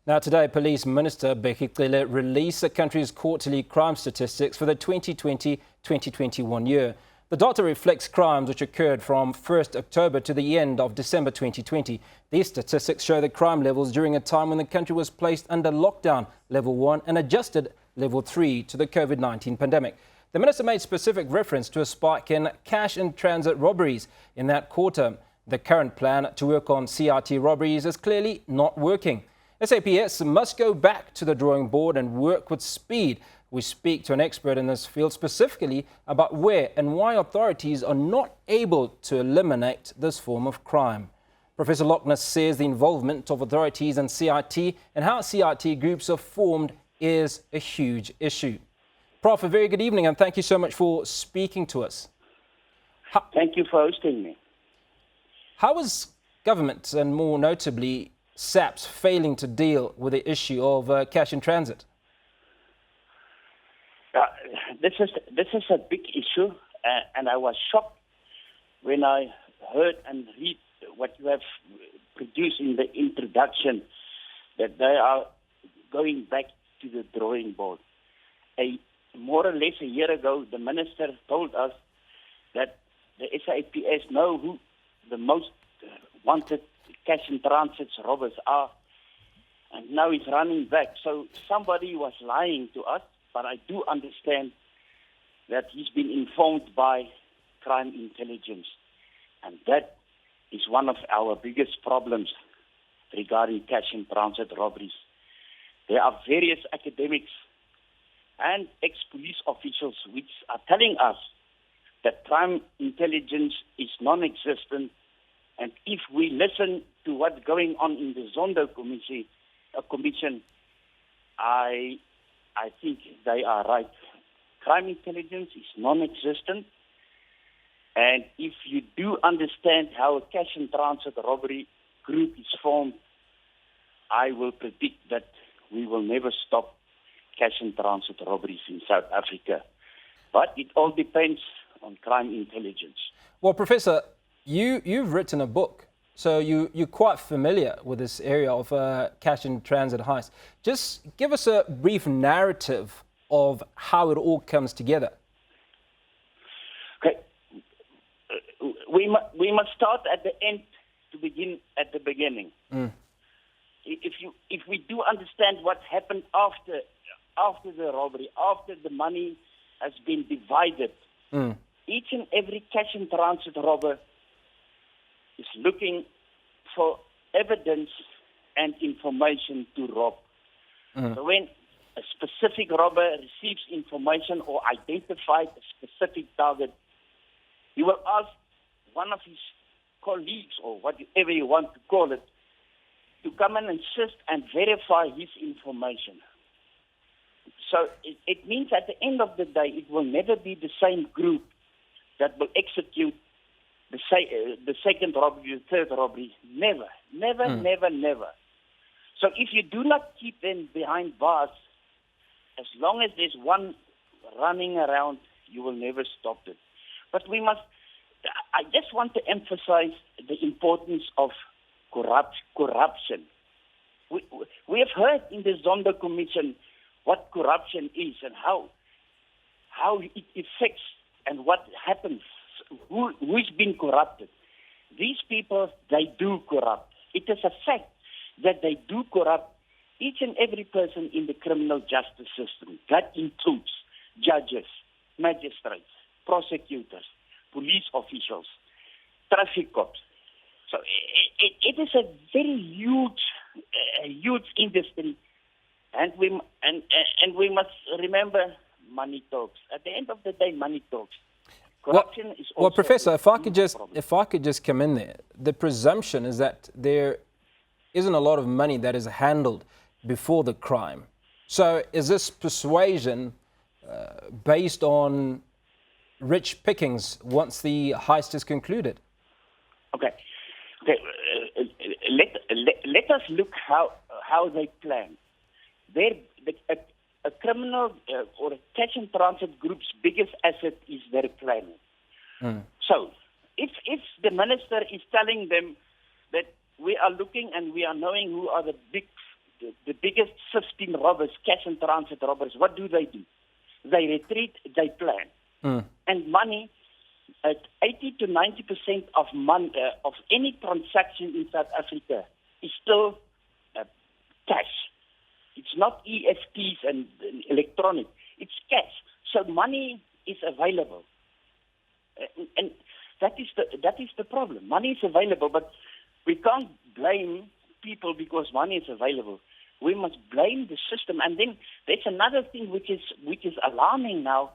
Now today, Police Minister Bheki Cele released the country's quarterly crime statistics for the 2020-2021 year. The data reflects crimes which occurred from 1st October to the end of December 2020. These statistics show the crime levels during a time when the country was placed under lockdown level 1 and adjusted level 3 to the COVID-19 pandemic. The minister made specific reference to a spike in cash-in-transit robberies in that quarter. The current plan to work on CRT robberies is clearly not working. SAPS must go back to the drawing board and work with speed. We speak to an expert in this field specifically about where and why authorities are not able to eliminate this form of crime. Professor Lochner says the involvement of authorities in CRT and how CRT groups are formed is a huge issue. Prof, a very good evening and thank you so much for speaking to us. Thank you for hosting me. How is government, and more notably SAPS, failing to deal with the issue of cash in transit? This is a big issue, and I was shocked when I heard and read what you have produced in the introduction, that they are going back to the drawing board. More or less a year ago, the minister told us that the SAPS know who the most wanted cash in transit robbers are, and now he's running back. So somebody was lying to us, but I do understand that he's been informed by crime intelligence, and that is one of our biggest problems regarding cash in transit robberies. There are various academics and ex-police officials which are telling us that crime intelligence is non-existent, and if we listen to what's going on in the Zondo Commission, I think they are right. Crime intelligence is non-existent, and if you do understand how a cash and transit robbery group is formed, I will predict that we will never stop cash and transit robberies in South Africa. But it all depends on crime intelligence. Well, Professor, you've written a book, so you're quite familiar with this area of cash in transit heist. Just give us a brief narrative of how it all comes together. Okay. We must start at the end to begin at the beginning. If we do understand what happened after the robbery, after the money has been divided, each and every cash in transit robber is looking for evidence and information to rob. So when a specific robber receives information or identifies a specific target, he will ask one of his colleagues, or whatever you want to call it, to come and assist and verify his information. So it means at the end of the day, it will never be the same group that will execute the second robbery, the third robbery. Never. So if you do not keep them behind bars, as long as there's one running around, you will never stop it. But I just want to emphasize the importance of corruption. We have heard in the Zondo Commission what corruption is and how it affects and what happens, who's been corrupted. These people, they do corrupt. It is a fact that they do corrupt each and every person in the criminal justice system. That includes judges, magistrates, prosecutors, police officials, traffic cops. So it is a very huge industry, and we must remember money talks. At the end of the day, money talks. Corruption is also. Well, Professor, if I could just come in there, the presumption is that there isn't a lot of money that is handled before the crime. So is this persuasion based on rich pickings once the heist is concluded? Okay. Let us look how they plan. A criminal or a cash and transit group's biggest asset is their planning. So if the minister is telling them that we are looking and we are knowing who are the the biggest 15 robbers, cash and transit robbers, what do? They retreat, they plan. And money, at 80 to 90% of money, of any transaction in South Africa is still cash. It's not EFTs and electronic. It's cash. So money is available. And that is the problem. Money is available, but we can't blame people because money is available. We must blame the system. And then there's another thing which is alarming now,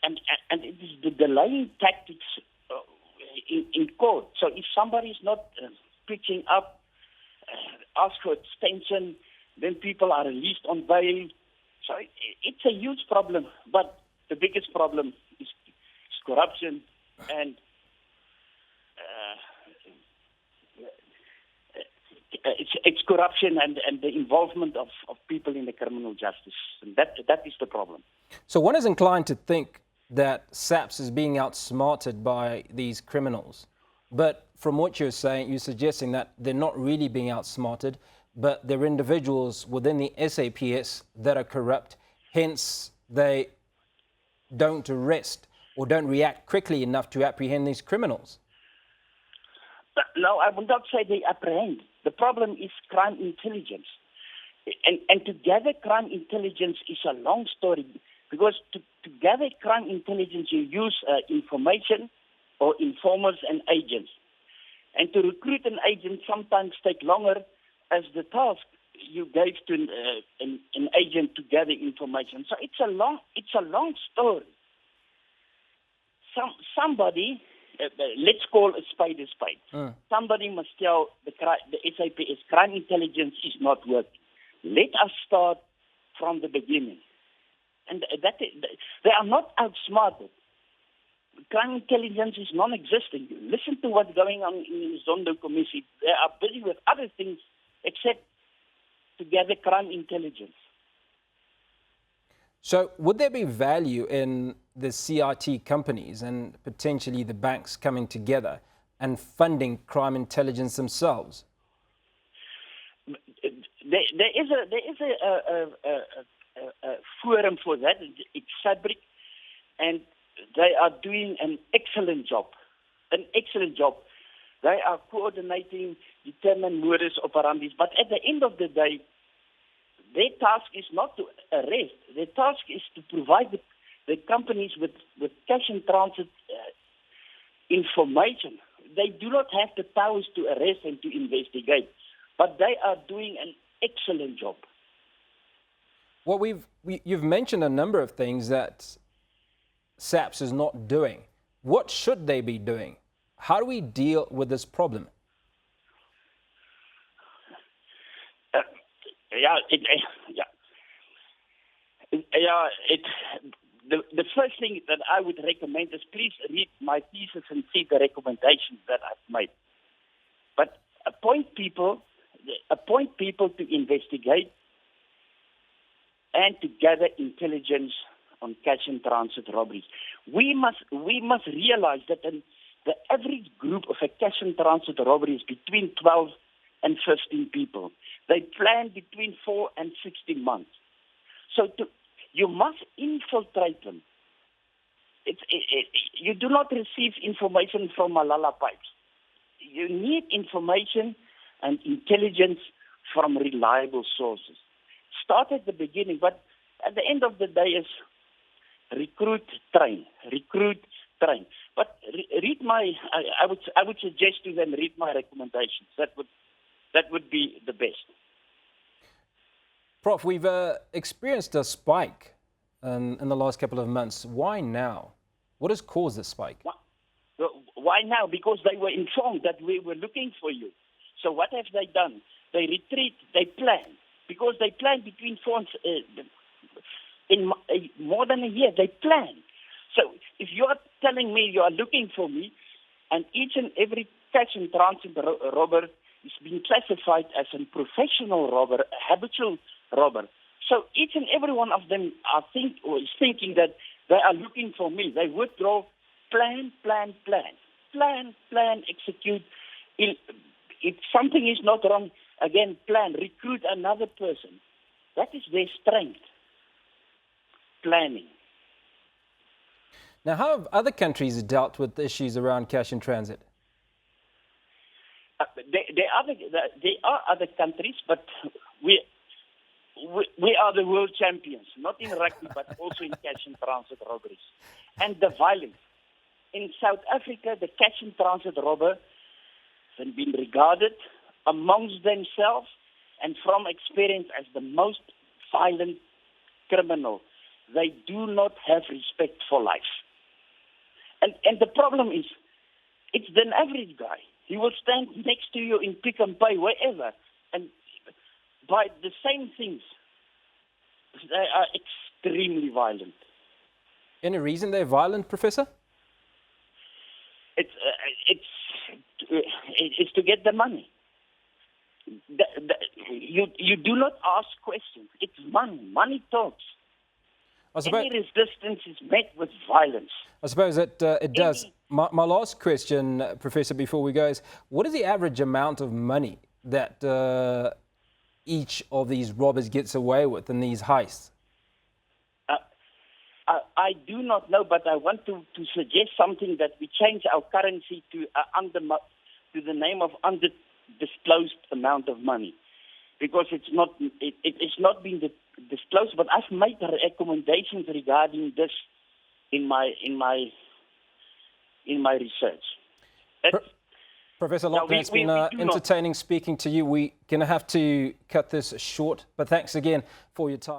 and it is the delaying tactics in court. So if somebody is not pitching up, ask for extension, then people are released on bail. So it's a huge problem. But the biggest problem is corruption and it's corruption and the involvement of people in the criminal justice. And that is the problem. So one is inclined to think that SAPS is being outsmarted by these criminals. But from what you're saying, you're suggesting that they're not really being outsmarted, but they're individuals within the SAPS that are corrupt. Hence, they don't arrest or don't react quickly enough to apprehend these criminals. No, I would not say they apprehend. The problem is crime intelligence. And to gather crime intelligence is a long story, because to gather crime intelligence, you use information or informers and agents. And to recruit an agent sometimes take longer as the task you gave to an agent to gather information. So it's a long story. Somebody, let's call a spade a spade. Somebody must tell the SAPS crime intelligence is not working. Let us start from the beginning. And they are not outsmarted. Crime intelligence is non-existent. Listen to what's going on in the Zondo Commission. They are busy with other things except to gather crime intelligence. So would there be value in the CRT companies and potentially the banks coming together and funding crime intelligence themselves? There is a forum for that. It's Fabric, and they are doing an excellent job. They are coordinating determined modus operandi. But at the end of the day, their task is not to arrest. Their task is to provide the companies with cash and transit information. They do not have the powers to arrest and to investigate, but they are doing an excellent job. Well, you've mentioned a number of things that SAPS is not doing. What should they be doing? How do we deal with this problem? The first thing that I would recommend is please read my thesis and see the recommendations that I've made. But appoint people to investigate and to gather intelligence on cash and transit robberies. We must realize that the average group of a cash and transit robbery is between 12 and 15 people. They plan between 4 and 16 months. So you must infiltrate them. You do not receive information from Malala pipes. You need information and intelligence from reliable sources. Start at the beginning, but at the end of the day is recruit, train. But read I would suggest to them read my recommendations. That would be the best. Prof, we've experienced a spike in the last couple of months. Why now? What has caused this spike? Why now? Because they were informed that we were looking for you. So what have they done? They retreat, they plan. Because they plan between in more than a year, they plan. So if you are telling me you are looking for me, and each and every cash and transit robber is being classified as a professional robber, a habitual robber. So each and every one of them is thinking that they are looking for me. They withdraw, plan, execute. If something is not wrong, again, plan, recruit another person. That is their strength. Planning. Now, how have other countries dealt with issues around cash in transit? There are other countries, but we are the world champions, not in rugby, but also in cash in transit robberies. And the violence. In South Africa, the cash in transit robber has been regarded amongst themselves and from experience as the most violent criminal. They do not have respect for life. And the problem is, it's the average guy. He will stand next to you in Pick and Pay, wherever, and buy the same things. They are extremely violent. Any reason they're violent, Professor? It's to get the money. You do not ask questions. It's money. Money talks. Any resistance is met with violence. I suppose it does. My last question, Professor, before we go is, what is the average amount of money that each of these robbers gets away with in these heists? I do not know, but I want to suggest something, that we change our currency to the name of undisclosed amount of money, because it's not been disclosed. But I've made recommendations regarding this in my research. Professor Lockton, it's been entertaining speaking to you. We're going to have to cut this short, but thanks again for your time.